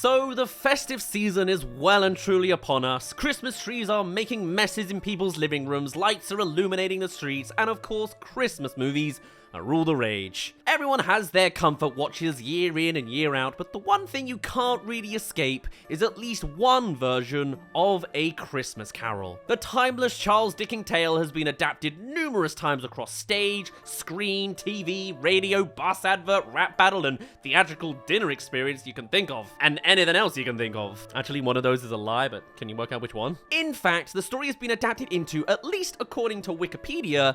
So the festive season is well and truly upon us. Christmas trees are making messes in people's living rooms, lights are illuminating the streets, and of course Christmas movies are all the rage. Everyone has their comfort watches year in and year out, but the one thing you can't really escape is at least one version of A Christmas Carol. The timeless Charles Dickens tale has been adapted numerous times across stage, screen, TV, radio, bus advert, rap battle, and theatrical dinner experience you can think of. And anything else you can think of. Actually, one of those is a lie, but can you work out which one? In fact, the story has been adapted into, at least according to Wikipedia,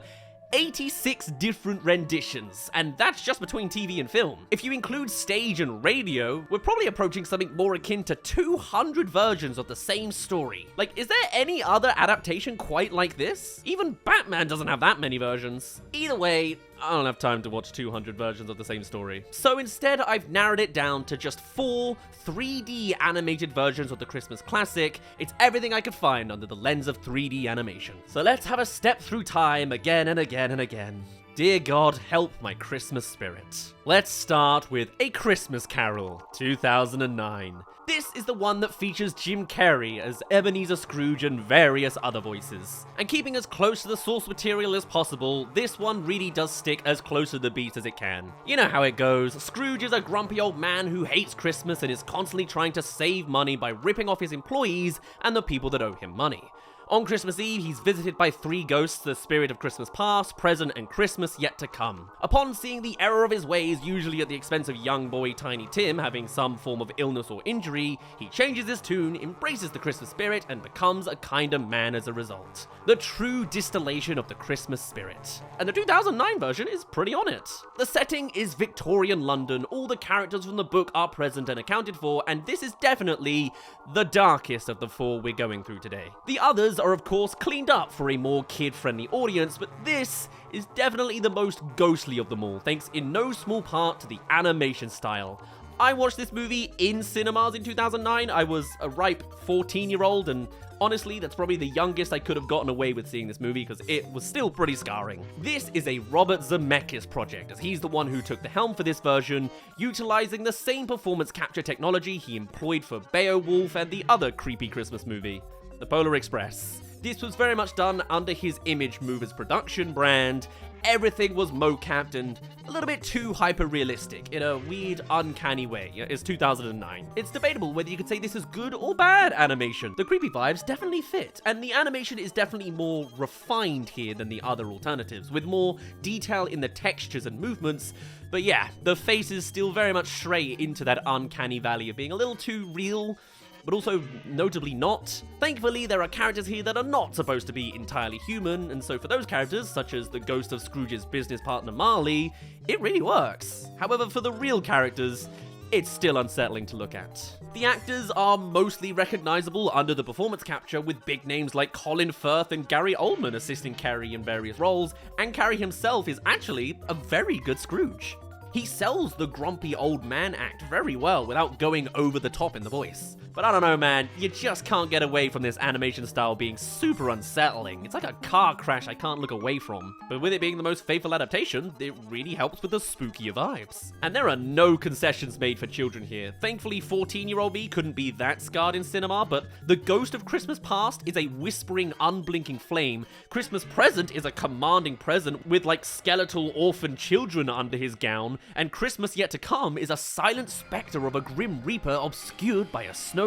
86 different renditions, and that's just between TV and film. If you include stage and radio, we're probably approaching something more akin to 200 versions of the same story. Like, is there any other adaptation quite like this? Even Batman doesn't have that many versions. Either way, I don't have time to watch 200 versions of the same story. So instead, I've narrowed it down to just 4 3D animated versions of the Christmas classic. It's everything I could find under the lens of 3D animation. So let's have a step through time again and again and again. Dear God, help my Christmas spirit. Let's start with A Christmas Carol, 2009. This is the one that features Jim Carrey as Ebenezer Scrooge and various other voices. And keeping as close to the source material as possible, this one really does stick as close to the beat as it can. You know how it goes. Scrooge is a grumpy old man who hates Christmas and is constantly trying to save money by ripping off his employees and the people that owe him money. On Christmas Eve, he's visited by 3 ghosts, the spirit of Christmas past, present, and Christmas yet to come. Upon seeing the error of his ways, usually at the expense of young boy Tiny Tim having some form of illness or injury, he changes his tune, embraces the Christmas spirit, and becomes a kinder man as a result. The true distillation of the Christmas spirit. And the 2009 version is pretty on it. The setting is Victorian London, all the characters from the book are present and accounted for, and this is definitely the darkest of the 4 we're going through today. The others are of course cleaned up for a more kid-friendly audience, but this is definitely the most ghostly of them all, thanks in no small part to the animation style. I watched this movie in cinemas in 2009. I was a ripe 14-year-old, and honestly, that's probably the youngest I could have gotten away with seeing this movie because it was still pretty scarring. This is a Robert Zemeckis project, as he's the one who took the helm for this version, utilizing the same performance capture technology he employed for Beowulf and the other creepy Christmas movie, The Polar Express. This was very much done under his Image Movers production brand. Everything was mocapped and a little bit too hyper-realistic in a weird, uncanny way. It's 2009. It's debatable whether you could say this is good or bad animation. The creepy vibes definitely fit, and the animation is definitely more refined here than the other alternatives, with more detail in the textures and movements. But yeah, the faces still very much stray into that uncanny valley of being a little too real, but also notably not. Thankfully, there are characters here that are not supposed to be entirely human, and so for those characters, such as the ghost of Scrooge's business partner Marley, it really works. However, for the real characters, it's still unsettling to look at. The actors are mostly recognizable under the performance capture, with big names like Colin Firth and Gary Oldman assisting Carrey in various roles, and Carrey himself is actually a very good Scrooge. He sells the grumpy old man act very well without going over the top in the voice. But I don't know, man, you just can't get away from this animation style being super unsettling. It's like a car crash I can't look away from. But with it being the most faithful adaptation, it really helps with the spookier vibes. And there are no concessions made for children here. Thankfully, 14-year-old me couldn't be that scarred in cinema, but the ghost of Christmas past is a whispering, unblinking flame. Christmas present is a commanding present with like skeletal orphan children under his gown, and Christmas yet to come is a silent specter of a grim reaper obscured by a snowstorm.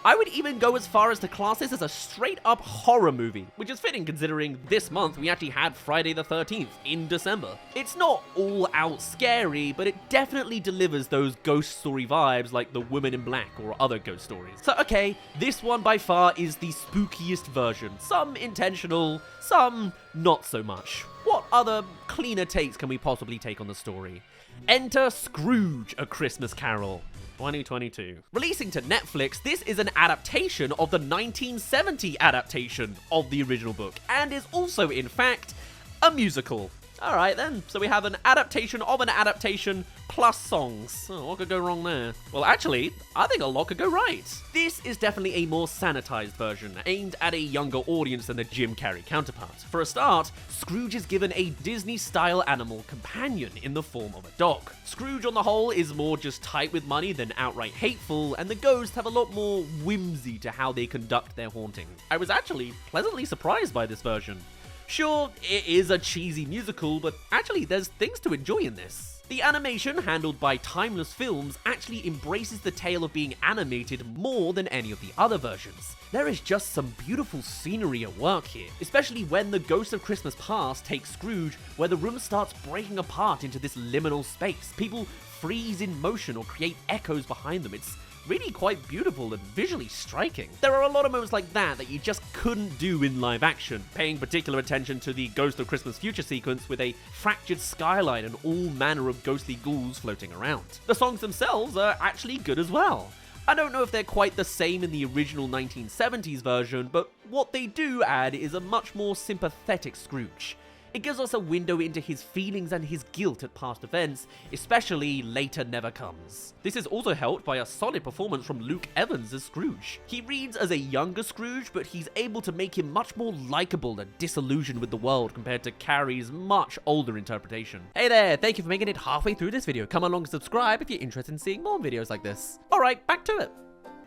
I would even go as far as to class this as a straight-up horror movie, which is fitting considering this month we actually had Friday the 13th in December. It's not all-out scary, but it definitely delivers those ghost story vibes like The Woman in Black or other ghost stories. So okay, this one by far is the spookiest version. Some intentional, some not so much. What other cleaner takes can we possibly take on the story? Enter Scrooge, A Christmas Carol, 2022. Releasing to Netflix, this is an adaptation of the 1970 adaptation of the original book, and is also, in fact, a musical. Alright then, so we have an adaptation of an adaptation plus songs. Oh, what could go wrong there? Well, actually, I think a lot could go right. This is definitely a more sanitized version, aimed at a younger audience than the Jim Carrey counterpart. For a start, Scrooge is given a Disney-style animal companion in the form of a dog. Scrooge, on the whole, is more just tight with money than outright hateful, and the ghosts have a lot more whimsy to how they conduct their haunting. I was actually pleasantly surprised by this version. Sure, it is a cheesy musical, but actually there's things to enjoy in this. The animation, handled by Timeless Films, actually embraces the tale of being animated more than any of the other versions. There is just some beautiful scenery at work here, especially when the Ghost of Christmas Past takes Scrooge, where the room starts breaking apart into this liminal space. People freeze in motion or create echoes behind them. It's really quite beautiful and visually striking. There are a lot of moments like that you just couldn't do in live action, paying particular attention to the Ghost of Christmas Future sequence with a fractured skyline and all manner of ghostly ghouls floating around. The songs themselves are actually good as well. I don't know if they're quite the same in the original 1970s version, but what they do add is a much more sympathetic Scrooge. It gives us a window into his feelings and his guilt at past events, especially Later Never Comes. This is also helped by a solid performance from Luke Evans as Scrooge. He reads as a younger Scrooge, but he's able to make him much more likable and disillusioned with the world compared to Carrey's much older interpretation. Hey there, thank you for making it halfway through this video. Come along and subscribe if you're interested in seeing more videos like this. Alright, back to it.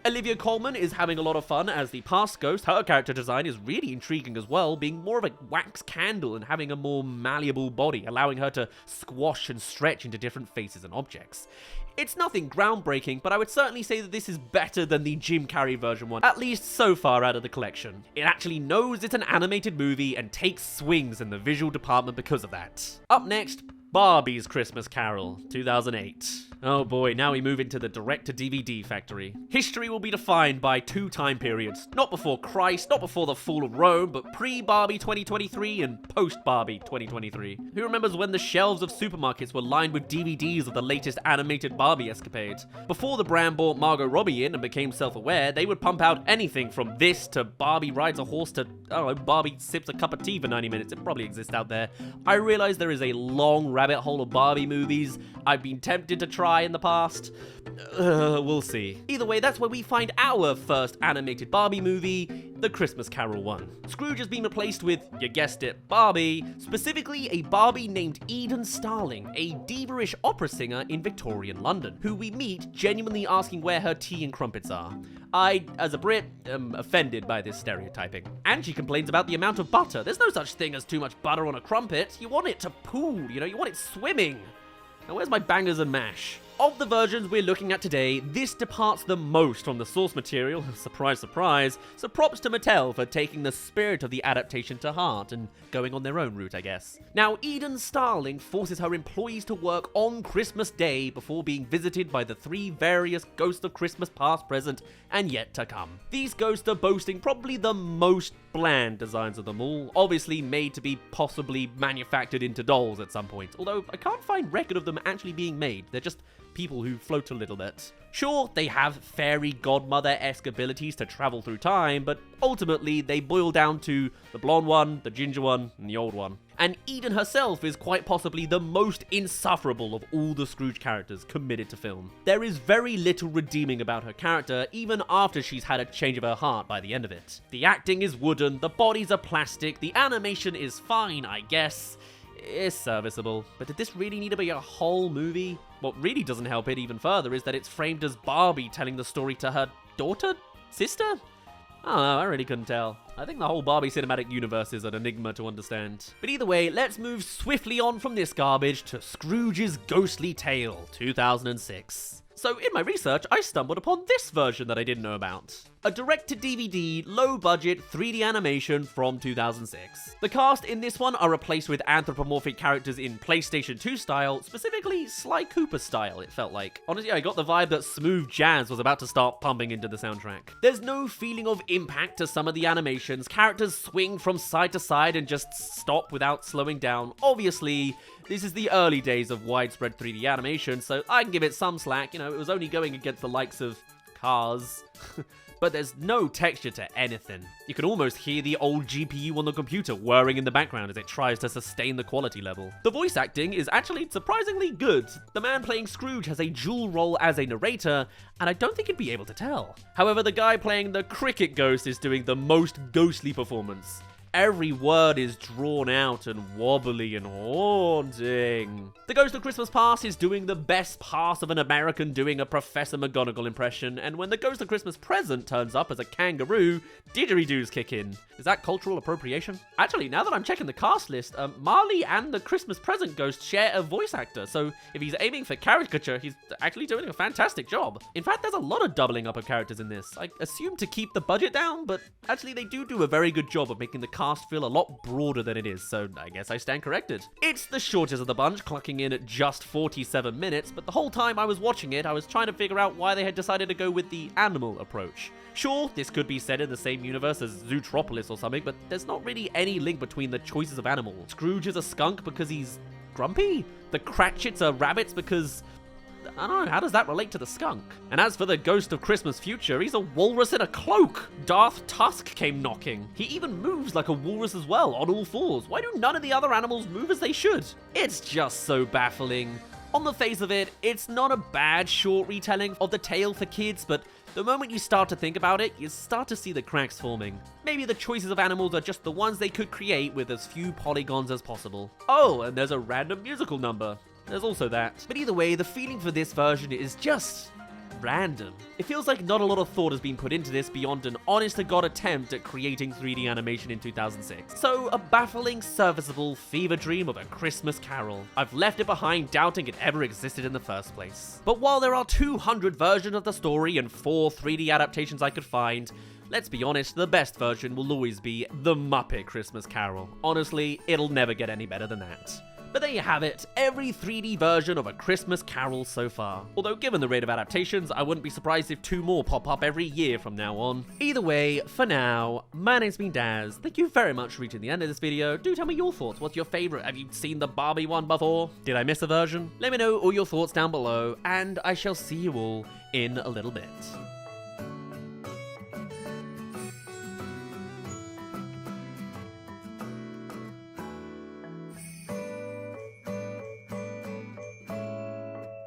Olivia Colman is having a lot of fun as the past ghost. Her character design is really intriguing as well, being more of a wax candle and having a more malleable body, allowing her to squash and stretch into different faces and objects. It's nothing groundbreaking, but I would certainly say that this is better than the Jim Carrey version one, at least so far out of the collection. It actually knows it's an animated movie and takes swings in the visual department because of that. Up next, Barbie's Christmas Carol, 2008. Oh boy, now we move into the direct-to-DVD factory. History will be defined by two time periods. Not before Christ, not before the fall of Rome, but pre-Barbie 2023 and post-Barbie 2023. Who remembers when the shelves of supermarkets were lined with DVDs of the latest animated Barbie escapade? Before the brand brought Margot Robbie in and became self-aware, they would pump out anything from this to Barbie rides a horse to, I don't know, Barbie sips a cup of tea for 90 minutes. It probably exists out there. I realize there is a long rabbit hole of Barbie movies I've been tempted to try in the past. We'll see. Either way, that's where we find our first animated Barbie movie, The Christmas Carol one. Scrooge has been replaced with, you guessed it, Barbie, specifically a Barbie named Eden Starling, a diva-ish opera singer in Victorian London, who we meet genuinely asking where her tea and crumpets are. I, as a Brit, am offended by this stereotyping. And she complains about the amount of butter. There's no such thing as too much butter on a crumpet. You want it to pool, you want it swimming. Now where's my bangers and mash? Of the versions we're looking at today, this departs the most from the source material, surprise surprise, so props to Mattel for taking the spirit of the adaptation to heart and going on their own route, I guess. Now, Eden Starling forces her employees to work on Christmas Day before being visited by the three various ghosts of Christmas past, present, and yet to come. These ghosts are boasting probably the most bland designs of them all, obviously made to be possibly manufactured into dolls at some point, although I can't find record of them actually being made. They're just people who float a little bit. Sure, they have fairy godmother-esque abilities to travel through time, but ultimately they boil down to the blonde one, the ginger one, and the old one. And Eden herself is quite possibly the most insufferable of all the Scrooge characters committed to film. There is very little redeeming about her character, even after she's had a change of her heart by the end of it. The acting is wooden, the bodies are plastic, the animation is fine, I guess. It's serviceable, but did this really need to be a whole movie? What really doesn't help it even further is that it's framed as Barbie telling the story to her daughter? Sister? I don't know, I really couldn't tell. I think the whole Barbie cinematic universe is an enigma to understand. But either way, let's move swiftly on from this garbage to Scrooge's Ghostly Tale, 2006. So in my research, I stumbled upon this version that I didn't know about. A direct-to-DVD, low-budget 3D animation from 2006. The cast in this one are replaced with anthropomorphic characters in PlayStation 2 style, specifically Sly Cooper style, it felt like. Honestly, I got the vibe that smooth jazz was about to start pumping into the soundtrack. There's no feeling of impact to some of the animations. Characters swing from side to side and just stop without slowing down. Obviously, this is the early days of widespread 3D animation, so I can give it some slack. It was only going against the likes of cars. But there's no texture to anything. You can almost hear the old GPU on the computer whirring in the background as it tries to sustain the quality level. The voice acting is actually surprisingly good. The man playing Scrooge has a dual role as a narrator, and I don't think you'd be able to tell. However, the guy playing the cricket ghost is doing the most ghostly performance. Every word is drawn out and wobbly and haunting. The Ghost of Christmas Past is doing the best pass of an American doing a Professor McGonagall impression, and when the Ghost of Christmas Present turns up as a kangaroo, didgeridoos kick in. Is that cultural appropriation? Actually, now that I'm checking the cast list, Marley and the Christmas Present Ghost share a voice actor, so if he's aiming for caricature, he's actually doing a fantastic job. In fact, there's a lot of doubling up of characters in this. I assume to keep the budget down, but actually they do a very good job of making the cast feel a lot broader than it is, so I guess I stand corrected. It's the shortest of the bunch, clocking in at just 47 minutes, but the whole time I was watching it, I was trying to figure out why they had decided to go with the animal approach. Sure, this could be set in the same universe as Zootropolis or something, but there's not really any link between the choices of animals. Scrooge is a skunk because he's grumpy? The Cratchits are rabbits because... I don't know, how does that relate to the skunk? And as for the Ghost of Christmas Future, he's a walrus in a cloak. Darth Tusk came knocking. He even moves like a walrus as well, on all fours. Why do none of the other animals move as they should? It's just so baffling. On the face of it, it's not a bad short retelling of the tale for kids, but the moment you start to think about it, you start to see the cracks forming. Maybe the choices of animals are just the ones they could create with as few polygons as possible. Oh, and there's a random musical number. There's also that. But either way, the feeling for this version is just random. It feels like not a lot of thought has been put into this beyond an honest-to-God attempt at creating 3D animation in 2006. So, a baffling, serviceable fever dream of a Christmas Carol. I've left it behind doubting it ever existed in the first place. But while there are 200 versions of the story and 4 3D adaptations I could find, let's be honest, the best version will always be The Muppet Christmas Carol. Honestly, it'll never get any better than that. But there you have it, every 3D version of A Christmas Carol so far. Although given the rate of adaptations, I wouldn't be surprised if 2 more pop up every year from now on. Either way, for now, my name's been Daz. Thank you very much for reaching the end of this video. Do tell me your thoughts. What's your favorite? Have you seen the Barbie one before? Did I miss a version? Let me know all your thoughts down below, and I shall see you all in a little bit.